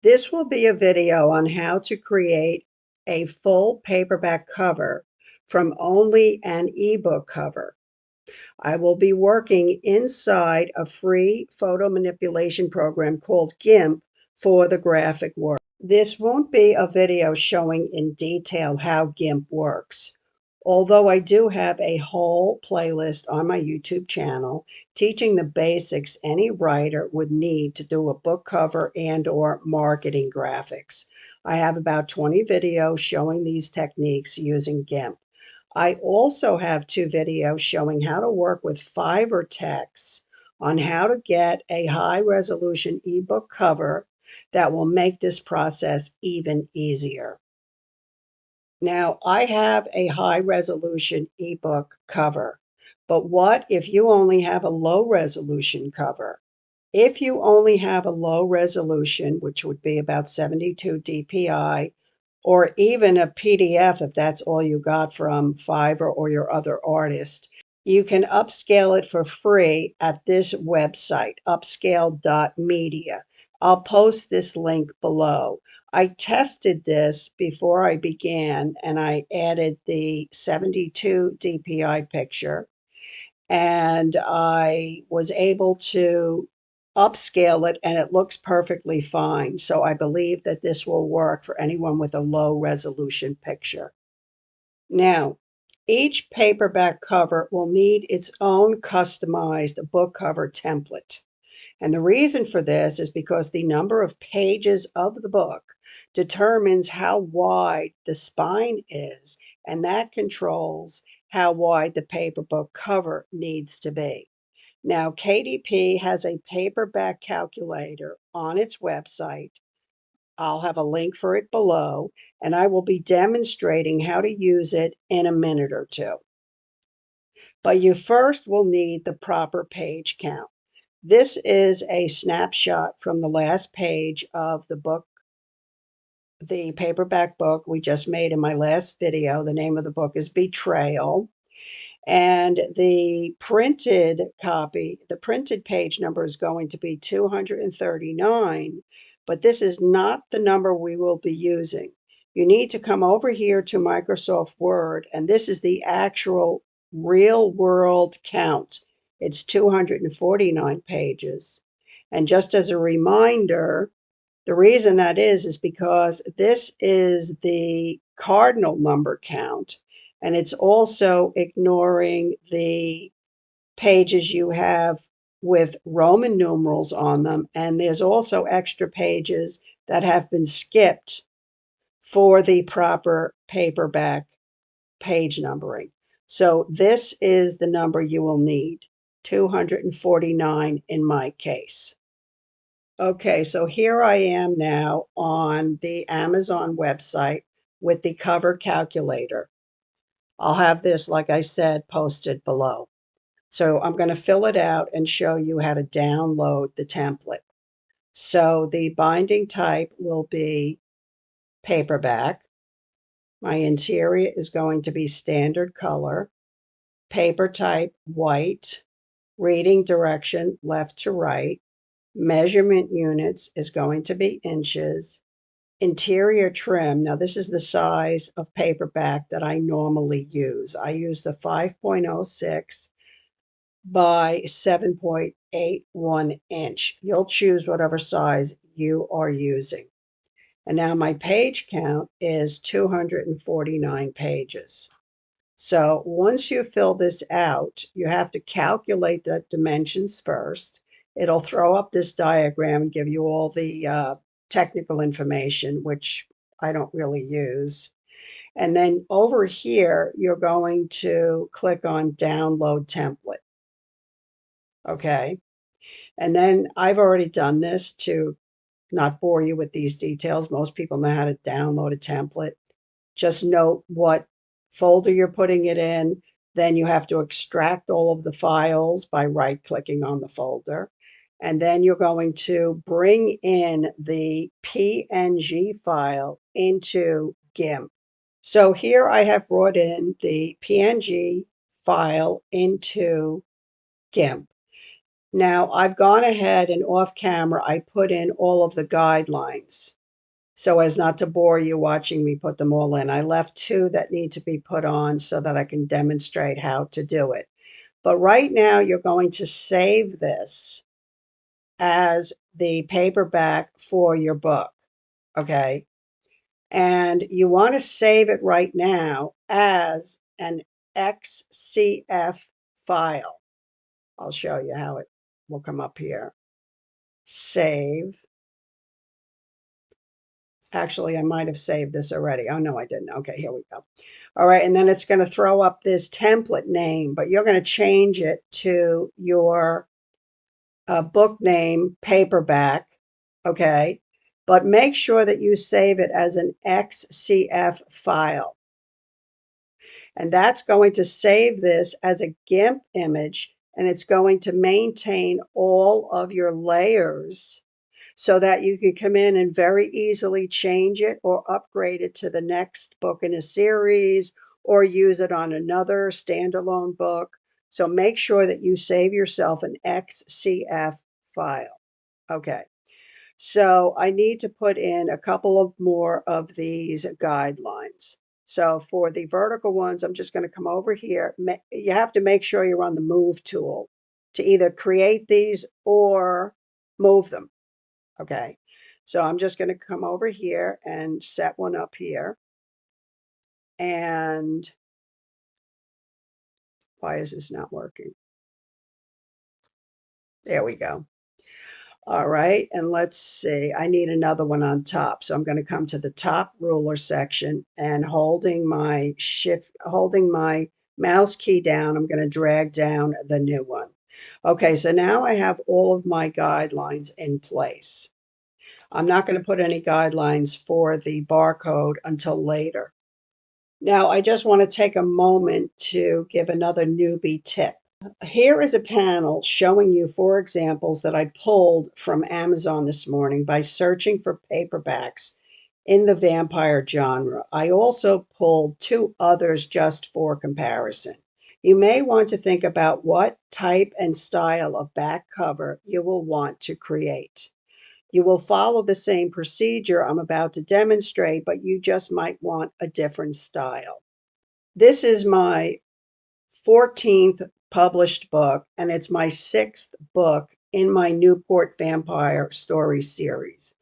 This will be a video on how to create a full paperback cover from only an ebook cover. I will be working inside a free photo manipulation program called GIMP for the graphic work. This won't be a video showing in detail how GIMP works, although I do have a whole playlist on my YouTube channel teaching the basics any writer would need to do a book cover and/or marketing graphics. I have about 20 videos showing these techniques using GIMP. I also have 2 videos showing how to work with Fiverr Techs on how to get a high-resolution ebook cover that will make this process even easier. Now, I have a high-resolution ebook cover, but what if you only have a low-resolution cover? If you only have a low resolution, which would be about 72 dpi, or even a PDF if that's all you got from Fiverr or your other artist, you can upscale it for free at this website, upscale.media. I'll post this link below. I tested this before I began and I added the 72 dpi picture, and I was able to upscale it and it looks perfectly fine. So I believe that this will work for anyone with a low resolution picture. Now, each paperback cover will need its own customized book cover template. And the reason for this is because the number of pages of the book determines how wide the spine is, and that controls how wide the paper book cover needs to be. Now, KDP has a paperback calculator on its website. I'll have a link for it below, and I will be demonstrating how to use it in a minute or two. But you first will need the proper page count. This is a snapshot from the last page of the book, the paperback book we just made in my last video. The name of the book is Betrayal. And the printed copy, the printed page number is going to be 239, but this is not the number we will be using. You need to come over here to Microsoft Word, and this is the actual real world count. It's 249 pages. And just as a reminder, the reason that is because this is the cardinal number count, and it's also ignoring the pages you have with Roman numerals on them, and there's also extra pages that have been skipped for the proper paperback page numbering. So this is the number you will need, 249 in my case. Okay, so here I am now on the Amazon website with the cover calculator. I'll have this, like I said, posted below. So I'm going to fill it out and show you how to download the template. So the binding type will be paperback. My interior is going to be standard color. Paper type white. Reading direction left to right. Measurement units is going to be inches. Interior trim, now this is the size of paperback that I normally use. I use the 5.06 by 7.81 inch. You'll choose whatever size you are using. And now my page count is 249 pages. So once you fill this out, you have to calculate the dimensions first. It'll throw up this diagram and give you all the technical information, which I don't really use. And then over here, you're going to click on Download Template. Okay. And then I've already done this to not bore you with these details. Most people know how to download a template. Just note what folder you're putting it in. Then you have to extract all of the files by right-clicking on the folder. And then you're going to bring in the PNG file into GIMP. So here I have brought in the PNG file into GIMP. Now, I've gone ahead and off camera, I put in all of the guidelines so as not to bore you watching me put them all in. I left two that need to be put on so that I can demonstrate how to do it. But right now, you're going to save this as the paperback for your book, okay? And you want to save it right now as an XCF file. I'll show you how it will come up here. Save. Actually, I might have saved this already. Oh, no, I didn't. Okay, here we go. All right, and then it's going to throw up this template name, but you're going to change it to your book name, Paperback, okay? But make sure that you save it as an XCF file. And that's going to save this as a GIMP image, and it's going to maintain all of your layers so that you can come in and very easily change it or upgrade it to the next book in a series or use it on another standalone book. So make sure that you save yourself an XCF file. Okay. So I need to put in a couple of more of these guidelines. So for the vertical ones, I'm just going to come over here. You have to make sure you're on the move tool to either create these or move them. Okay. So I'm just going to come over here and set one up here. And why is this not working? There we go. All right, and let's see. I need another one on top. So I'm going to come to the top ruler section and holding my mouse key down, I'm going to drag down the new one. Okay, so now I have all of my guidelines in place. I'm not going to put any guidelines for the barcode until later. Now, I just want to take a moment to give another newbie tip. Here is a panel showing you 4 examples that I pulled from Amazon this morning by searching for paperbacks in the vampire genre. I also pulled 2 others just for comparison. You may want to think about what type and style of back cover you will want to create. You will follow the same procedure I'm about to demonstrate, but you just might want a different style. This is my 14th published book, and it's my 6th book in my Newport Vampire Story series.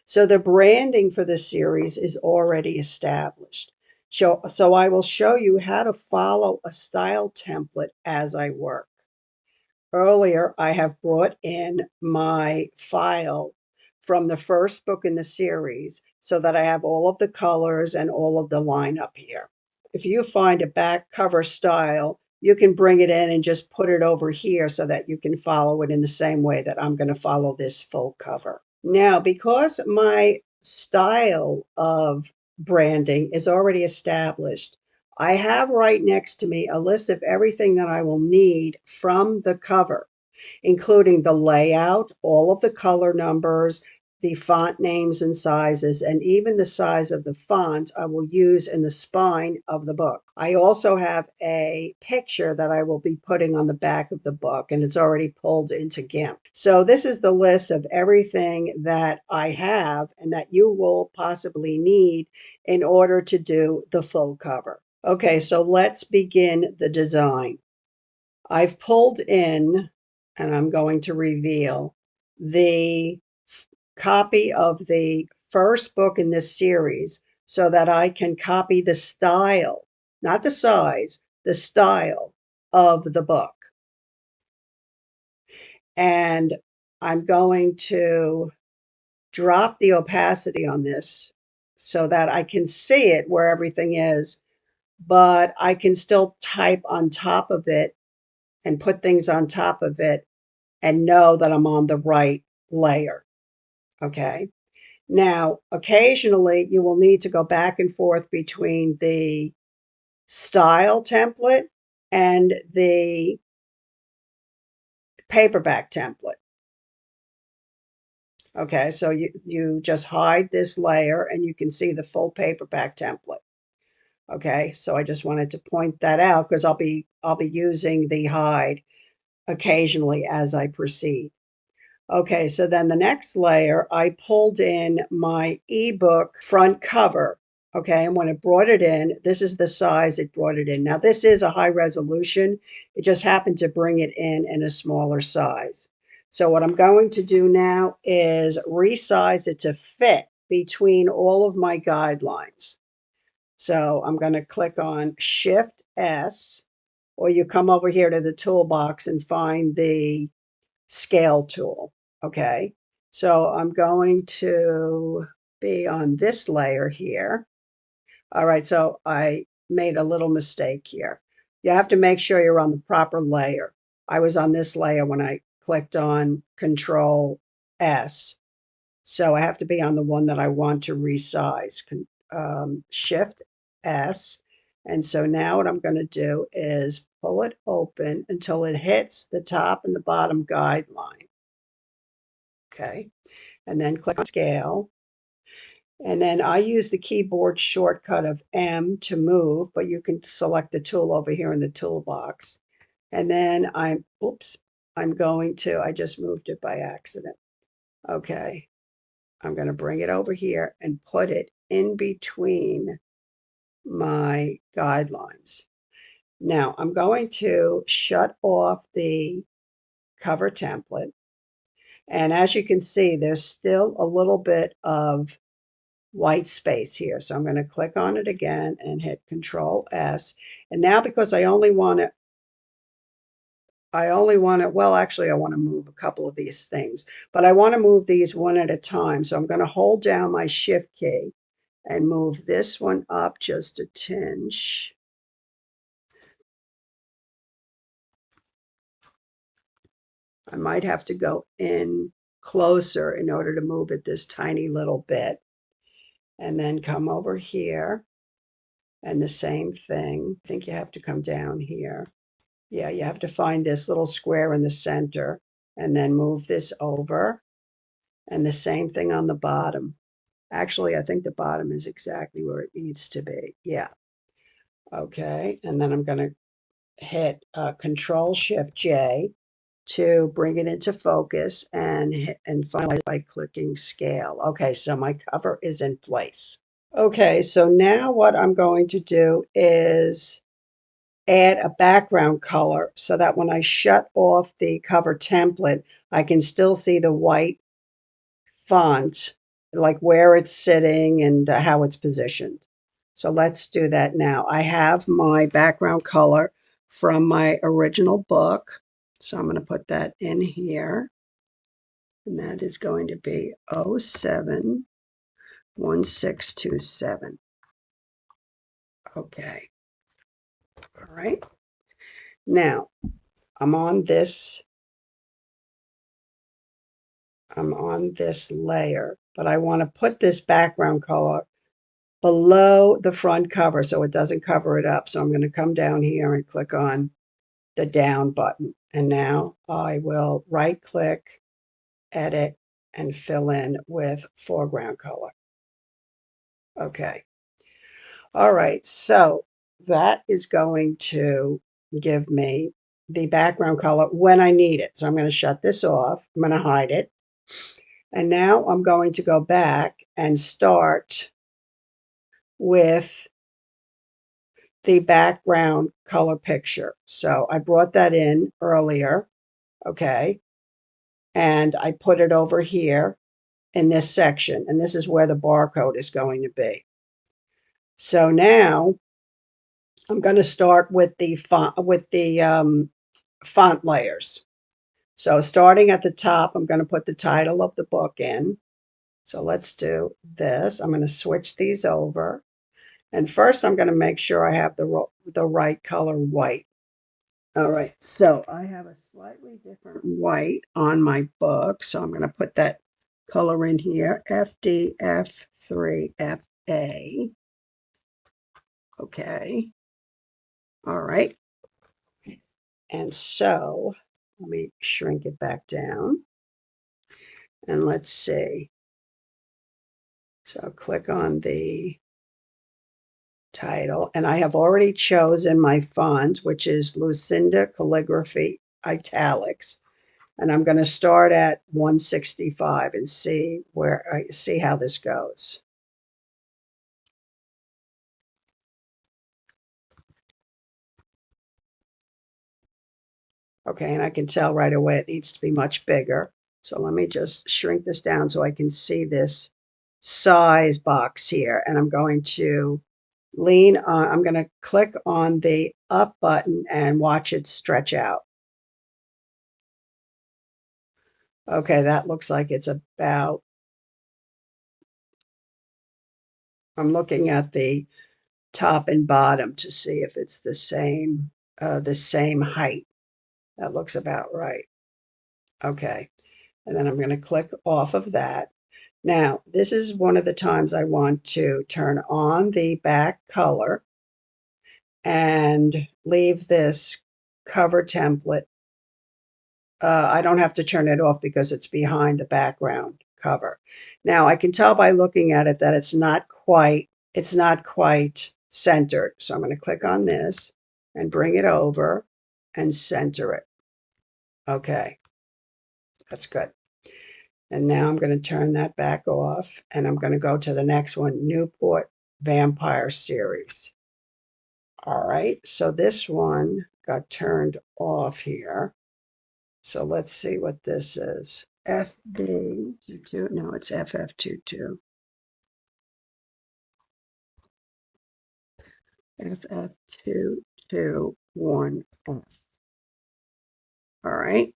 So the branding for the series is already established. So I will show you how to follow a style template as I work. Earlier, I have brought in my file from the first book in the series so that I have all of the colors and all of the lineup here. If you find a back cover style, you can bring it in and just put it over here so that you can follow it in the same way that I'm going to follow this full cover. Now, because my style of branding is already established, I have right next to me a list of everything that I will need from the cover, including the layout, all of the color numbers, the font names and sizes, and even the size of the font I will use in the spine of the book. I also have a picture that I will be putting on the back of the book, and it's already pulled into GIMP. So this is the list of everything that I have and that you will possibly need in order to do the full cover. Okay, so let's begin the design. I've pulled in, and I'm going to reveal, the copy of the first book in this series so that I can copy the style, not the size, the style of the book. And I'm going to drop the opacity on this so that I can see it where everything is, but I can still type on top of it and put things on top of it and know that I'm on the right layer. Okay. Now, occasionally you will need to go back and forth between the style template and the paperback template. Okay, so you just hide this layer and you can see the full paperback template. Okay, so I just wanted to point that out because I'll be using the hide occasionally as I proceed. Okay, so then the next layer, I pulled in my ebook front cover. Okay, and when it brought it in, this is the size it brought it in. Now, this is a high resolution. It just happened to bring it in a smaller size. So what I'm going to do now is resize it to fit between all of my guidelines. So I'm going to click on Shift S, or you come over here to the toolbox and find the scale tool. Okay, so I'm going to be on this layer here. All right, so I made a little mistake here. You have to make sure you're on the proper layer. I was on this layer when I clicked on Control S. So I have to be on the one that I want to resize. Shift S. And so now what I'm going to do is pull it open until it hits the top and the bottom guideline. Okay. And then click on scale. And then I use the keyboard shortcut of M to move, but you can select the tool over here in the toolbox. And then I just moved it by accident. Okay. I'm going to bring it over here and put it in between my guidelines. Now I'm going to shut off the cover template. And as you can see, there's still a little bit of white space here. So I'm going to click on it again and hit Control S. And now because I only want it, well, actually, I want to move a couple of these things, but I want to move these one at a time. So I'm going to hold down my Shift key and move this one up just a tinge. I might have to go in closer in order to move it this tiny little bit. And then come over here and the same thing. I think you have to come down here. Yeah, you have to find this little square in the center and then move this over. And the same thing on the bottom. Actually, I think the bottom is exactly where it needs to be. Yeah. Okay, and then I'm going to hit Control Shift J to bring it into focus and finalize by clicking scale. Okay, so my cover is in place. Okay, so now what I'm going to do is add a background color so that when I shut off the cover template, I can still see the white font, like where it's sitting and how it's positioned. So let's do that now. I have my background color from my original book. So I'm going to put that in here. And that is going to be 071627. Okay. All right. Now, I'm on this layer, but I want to put this background color below the front cover so it doesn't cover it up. So I'm going to come down here and click on the down button. And now I will right click, edit, and fill in with foreground color. Okay. All right. So that is going to give me the background color when I need it. So I'm going to shut this off. I'm going to hide it. And now I'm going to go back and start with the background color picture. So I brought that in earlier, okay, and I put it over here in this section, and this is where the barcode is going to be. So now I'm going to start with the font layers. So starting at the top, I'm going to put the title of the book in. So let's do this. I'm going to switch these over. And first, I'm going to make sure I have the right color white. All right, so I have a slightly different white on my book. So I'm going to put that color in here, FDF3FA. Okay. All right. And so let me shrink it back down. And let's see. So click on the title. And I have already chosen my font, which is Lucinda Calligraphy italics. And I'm going to start at 165 and see how this goes. Okay, and I can tell right away it needs to be much bigger. So let me just shrink this down so I can see this size box here. And I'm going to I'm going to click on the up button and watch it stretch out. Okay, that looks like it's about, I'm looking at the top and bottom to see if it's the same height. That looks about right. Okay, and then I'm going to click off of that. Now, this is one of the times I want to turn on the back color and leave this cover template. I don't have to turn it off because it's behind the background cover. Now, I can tell by looking at it that it's not quite centered. So I'm going to click on this and bring it over and center it. Okay, that's good. And now I'm going to turn that back off and I'm going to go to the next one, Newport Vampire Series. All right, so this one got turned off here. So let's see what this is. FD22, no, it's FF22. FF221F. All right,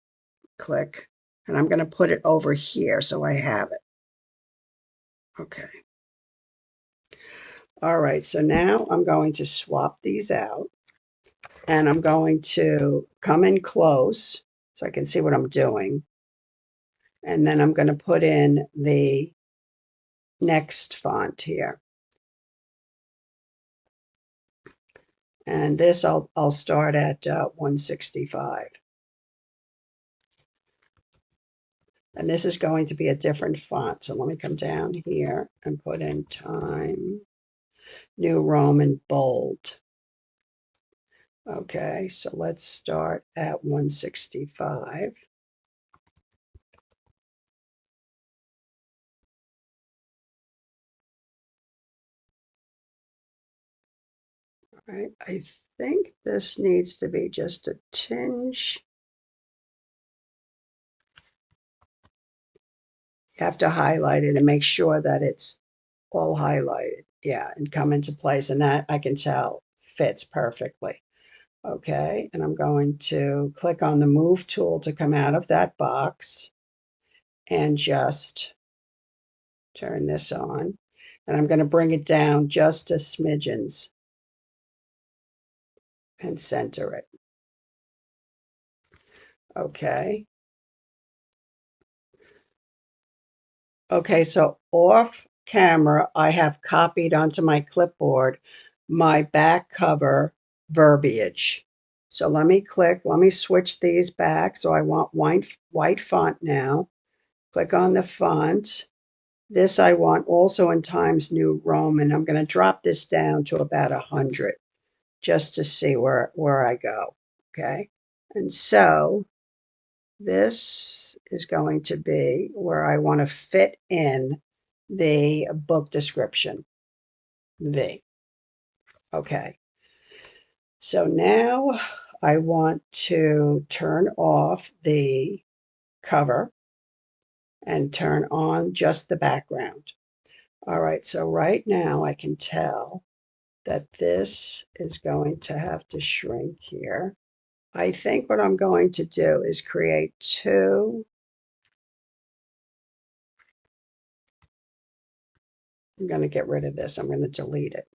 click. And I'm going to put it over here so I have it. Okay. All right, so now I'm going to swap these out. And I'm going to come in close so I can see what I'm doing. And then I'm going to put in the next font here. And this I'll start at 165. And this is going to be a different font. So let me come down here and put in Time New Roman Bold. Okay, so let's start at 165. All right, I think this needs to be just a tinge. You have to highlight it and make sure that it's all highlighted. Yeah, and come into place. And that I can tell fits perfectly. Okay, and I'm going to click on the Move tool to come out of that box and just turn this on. And I'm going to bring it down just a smidgens and center it. Okay. Okay, so off camera, I have copied onto my clipboard my back cover verbiage. So let me switch these back. So I want white font now. Click on the font. This I want also in Times New Roman. I'm going to drop this down to about 100 just to see where I go. Okay. And so this is going to be where I want to fit in the book description, V. Okay. So now I want to turn off the cover and turn on just the background. All right, so right now I can tell that this is going to have to shrink here. I think what I'm going to do is create two. I'm going to get rid of this. I'm going to delete it.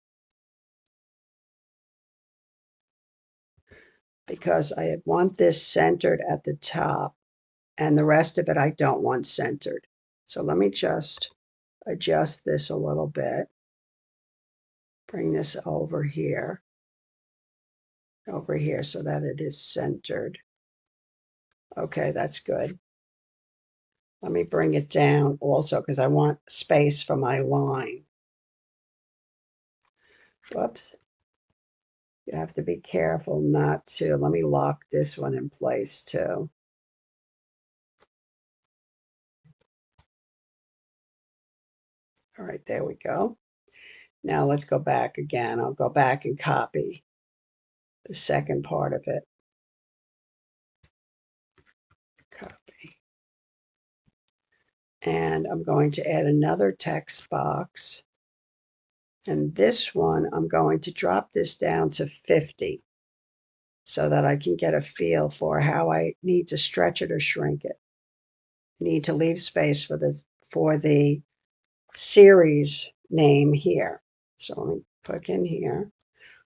Because I want this centered at the top and the rest of it I don't want centered. So let me just adjust this a little bit. Bring this over here so that it is centered. Okay, that's good. Let me bring it down also because I want space for my line. Whoops. You have to be careful not to. Let me lock this one in place too. All right, there we go. Now let's go back again. I'll go back and copy the second part of it. Copy. And I'm going to add another text box. And this one, I'm going to drop this down to 50 so that I can get a feel for how I need to stretch it or shrink it. I need to leave space for the series name here. So let me click in here.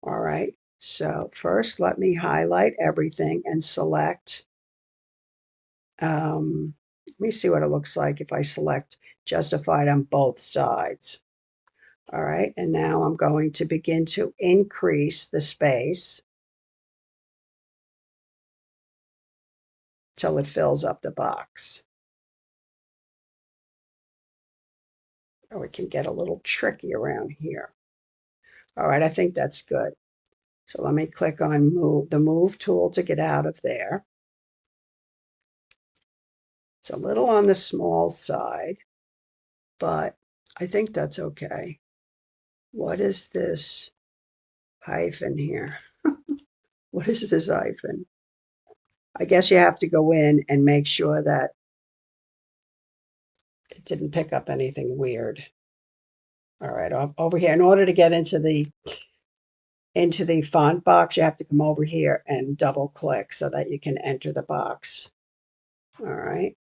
All right. So first, let me highlight everything and select. Let me see what it looks like if I select justified on both sides. All right. And now I'm going to begin to increase the space till it fills up the box. Oh, it can get a little tricky around here. All right, I think that's good. So let me click on the move tool to get out of there. It's a little on the small side, but I think that's okay. What is this hyphen here? What is this hyphen? I guess you have to go in and make sure that it didn't pick up anything weird. All right, over here, in order to get into the font box, you have to come over here and double click so that you can enter the box. All right.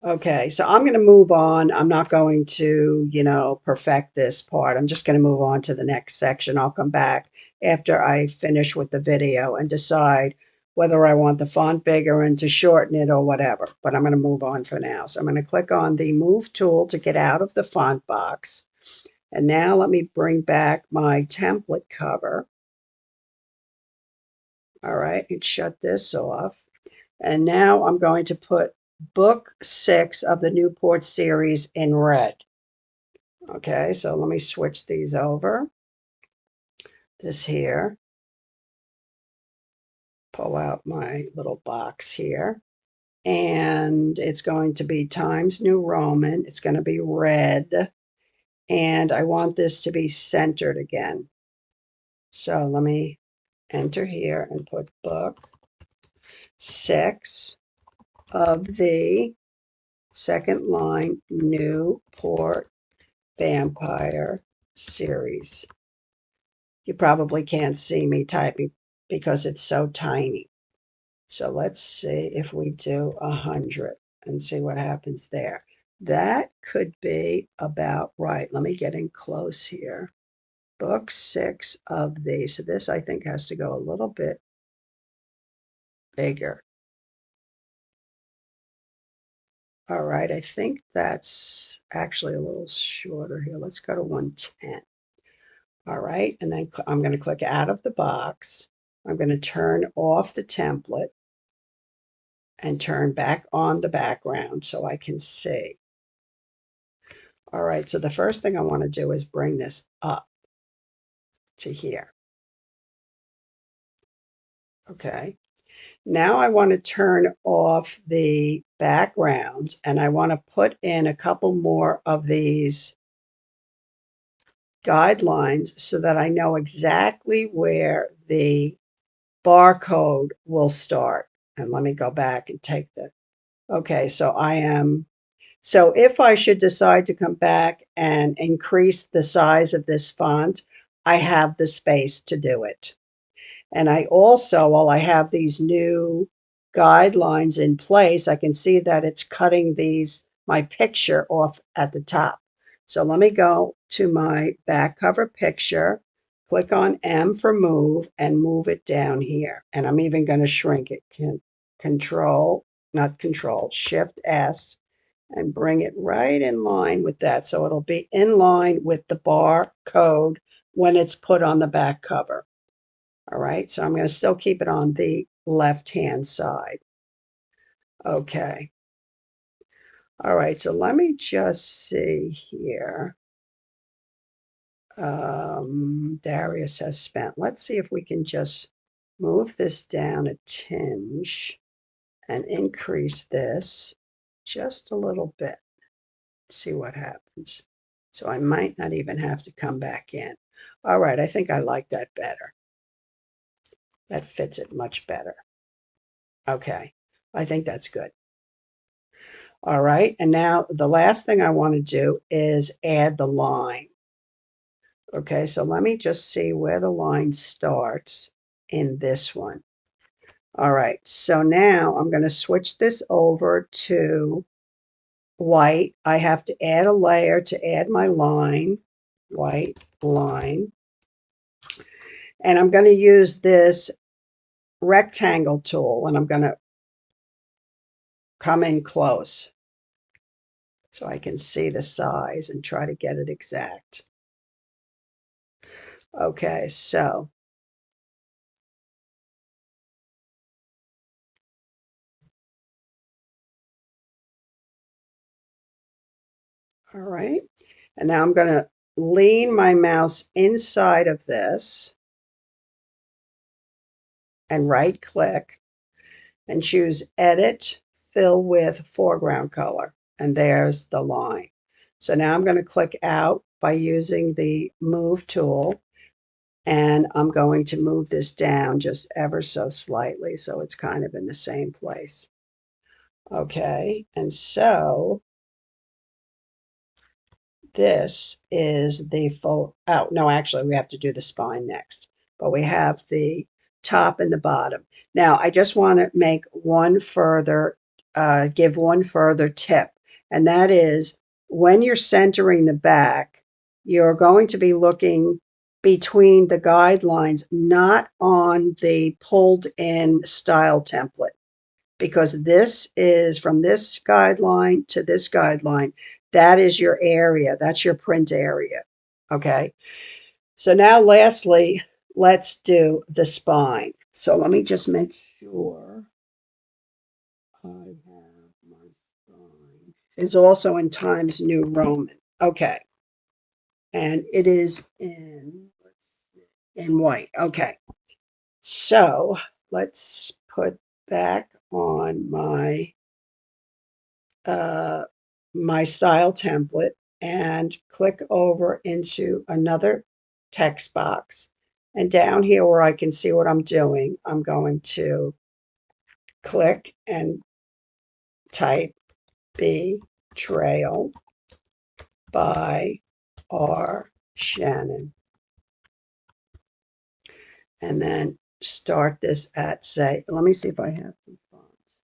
Okay, so I'm going to move on. I'm not going to, perfect this part. I'm just going to move on to the next section. I'll come back after I finish with the video and decide whether I want the font bigger and to shorten it or whatever. But I'm going to move on for now. So I'm going to click on the Move tool to get out of the font box. And now let me bring back my template cover. All right, and shut this off. And now I'm going to put book 6 of the Newport series in red. Okay, so let me switch these over. This here. Pull out my little box here. And it's going to be Times New Roman. It's going to be red. And I want this to be centered again. So let me enter here and put book 6 of the second line Newport Vampire series. You probably can't see me typing because it's so tiny. So let's see if we do 100 and see what happens there. That could be about right. Let me get in close here. Book 6 of these. So this, I think, has to go a little bit bigger. All right, I think that's actually a little shorter here. Let's go to 110. All right, and then I'm going to click out of the box. I'm going to turn off the template and turn back on the background so I can see. All right, so the first thing I want to do is bring this up to here. Okay, now I want to turn off the background and I want to put in a couple more of these guidelines so that I know exactly where the barcode will start. And let me go back and take the, okay, so if I should decide to come back and increase the size of this font, I have the space to do it. And I also, while I have these new guidelines in place, I can see that it's cutting my picture off at the top. So let me go to my back cover picture, click on M for move and move it down here. And I'm even going to shrink it. Shift S and bring it right in line with that. So it'll be in line with the bar code when it's put on the back cover. All right, so I'm going to still keep it on the left-hand side. Okay. All right, so let me just see here. Darius has spent. Let's see if we can just move this down a tinge and increase this just a little bit. See what happens. So I might not even have to come back in. All right, I think I like that better. That fits it much better. Okay, I think that's good. All right, and now the last thing I want to do is add the line. Okay, so let me just see where the line starts in this one. All right, so now I'm going to switch this over to white. I have to add a layer to add my line, white line. And I'm going to use this rectangle tool, and I'm going to come in close so I can see the size and try to get it exact. Okay, so all right. And now I'm going to lean my mouse inside of this and right click and choose Edit, Fill with Foreground Color. And there's the line. So now I'm going to click out by using the Move tool. And I'm going to move this down just ever so slightly so it's kind of in the same place. Okay, and so this is the full, oh, no, actually we have to do the spine next, but we have the top and the bottom. Now, I just want to make one further, give one further tip, and that is when you're centering the back, you're going to be looking between the guidelines, not on the pulled in style template, because this is from this guideline to this guideline. That is your area. That's your print area. Okay. So now lastly, let's do the spine. So let me just make sure I have my spine. It's also in Times New Roman. Okay. And it is in, let's see, in white. Okay. So let's put back on my style template and click over into another text box. And down here where I can see what I'm doing, I'm going to click and type Betrayal by R. Shannon. And then start this at, say, let me see if I have some fonts.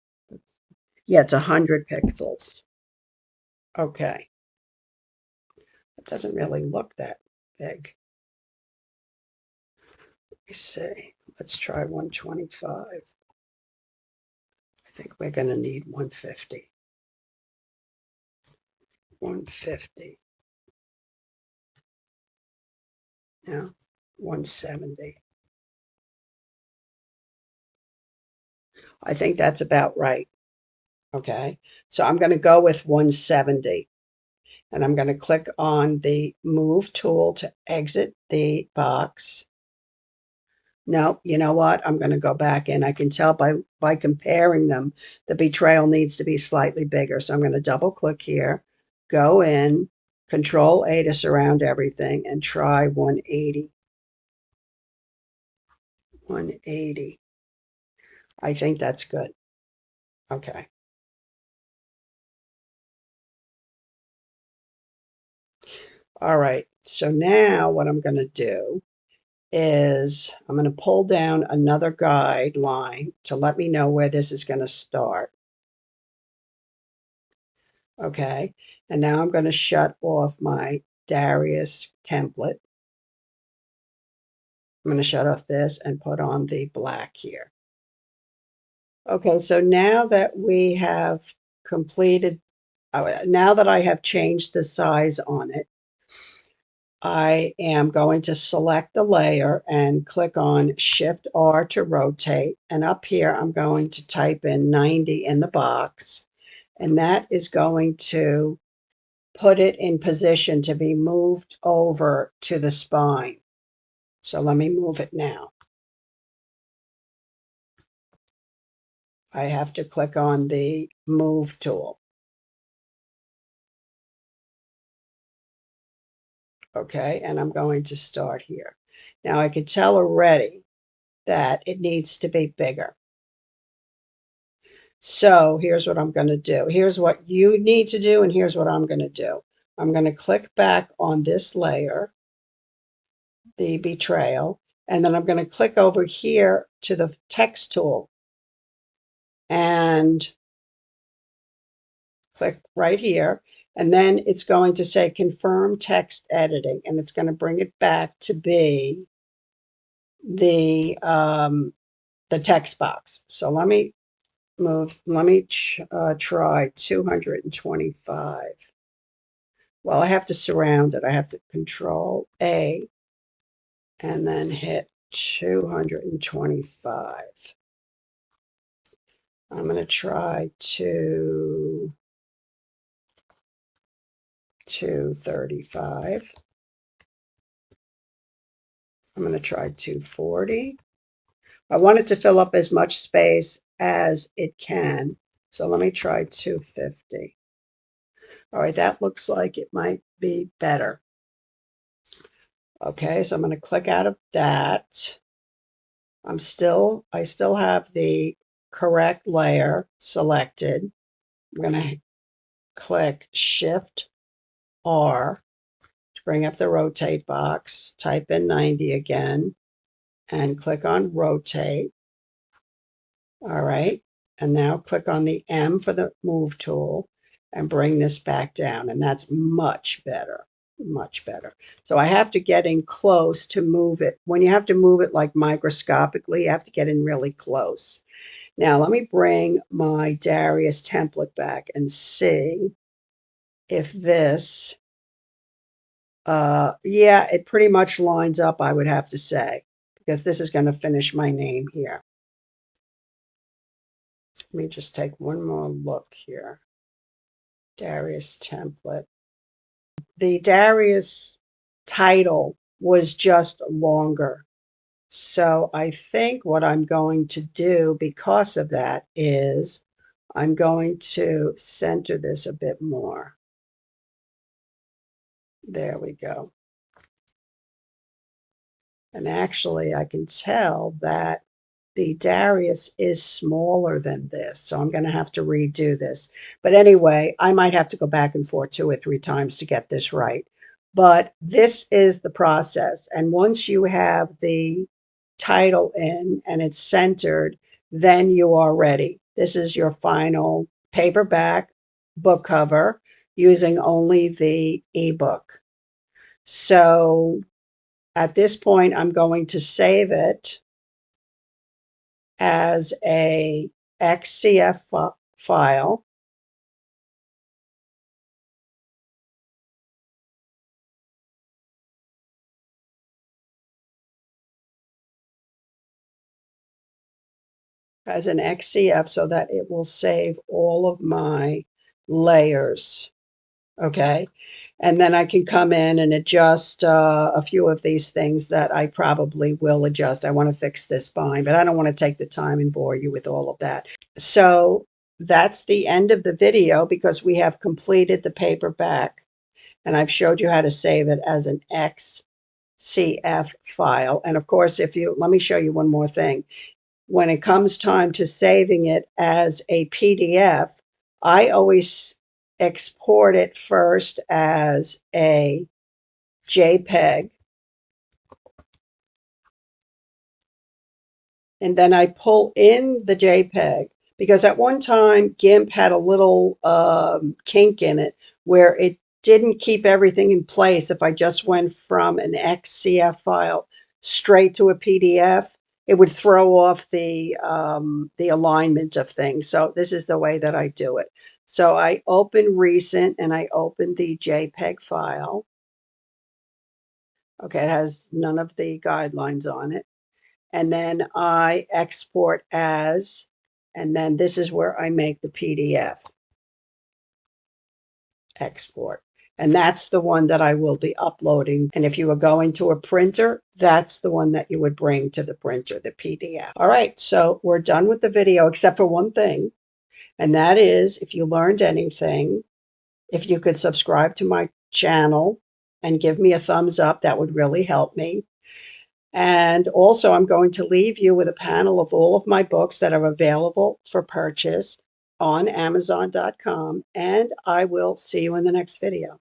Yeah, it's 100 pixels. Okay. It doesn't really look that big. Let me see. Let's try 125. I think we're going to need 150. 150. Now, 170. I think that's about right. Okay. So I'm going to go with 170. And I'm going to click on the Move tool to exit the box. No, you know what? I'm going to go back in. I can tell by comparing them, the betrayal needs to be slightly bigger. So I'm going to double click here, go in, Control A to surround everything, and try 180. 180. I think that's good. Okay. All right. So now what I'm going to do is I'm going to pull down another guideline to let me know where this is going to start. Okay. And now I'm going to shut off my Darius template. I'm going to shut off this and put on the black here. Okay. So now that we have completed, now that I have changed the size on it, I am going to select the layer and click on Shift R to rotate. And up here, I'm going to type in 90 in the box. And that is going to put it in position to be moved over to the spine. So let me move it now. I have to click on the Move tool. Okay, and I'm going to start here. Now I can tell already that it needs to be bigger. So here's what I'm going to do. Here's what you need to do, and here's what I'm going to do. I'm going to click back on this layer, the betrayal, and then I'm going to click over here to the text tool and click right here. And then it's going to say confirm text editing, and it's going to bring it back to be the text box. So let me try 225. Well, I have to surround it. I have to Control A and then hit 225. I'm going to try 235. I'm going to try 240. I want it to fill up as much space as it can. So let me try 250. All right, that looks like it might be better. Okay, so I'm going to click out of that. I still have the correct layer selected. I'm going to click Shift R to bring up the rotate box, type in 90 again, and click on rotate. All right, and now click on the M for the move tool and bring this back down, and that's much better, much better. So I have to get in close to move it. When you have to move it like microscopically, you have to get in really close. Now let me bring my Darius template back and see if this, yeah, it pretty much lines up, I would have to say, because this is going to finish my name here. Let me just take one more look here. Darius template. The Darius title was just longer. So I think what I'm going to do because of that is I'm going to center this a bit more. There we go. And actually I can tell that the Darius is smaller than this, so I'm going to have to redo this. But anyway, I might have to go back and forth 2 or 3 times to get this right. But this is the process. And once you have the title in and it's centered, then you are ready. This is your final paperback book cover using only the ebook. So at this point, I'm going to save it as a XCF file. As an XCF so that it will save all of my layers. Okay. And then I can come in and adjust a few of these things that I probably will adjust. I want to fix this spine, but I don't want to take the time and bore you with all of that. So that's the end of the video because we have completed the paperback and I've showed you how to save it as an XCF file. And of course, let me show you one more thing. When it comes time to saving it as a PDF, I always export it first as a JPEG, and then I pull in the JPEG because at one time GIMP had a little kink in it where it didn't keep everything in place. If I just went from an XCF file straight to a PDF, it would throw off the alignment of things. So this is the way that I do it. So I open recent and I open the JPEG file. Okay, it has none of the guidelines on it. And then I export as, and then this is where I make the PDF export. And that's the one that I will be uploading. And if you were going to a printer, that's the one that you would bring to the printer, the PDF. All right, so we're done with the video, except for one thing. And that is, if you learned anything, if you could subscribe to my channel and give me a thumbs up, that would really help me. And also, I'm going to leave you with a panel of all of my books that are available for purchase on Amazon.com. And I will see you in the next video.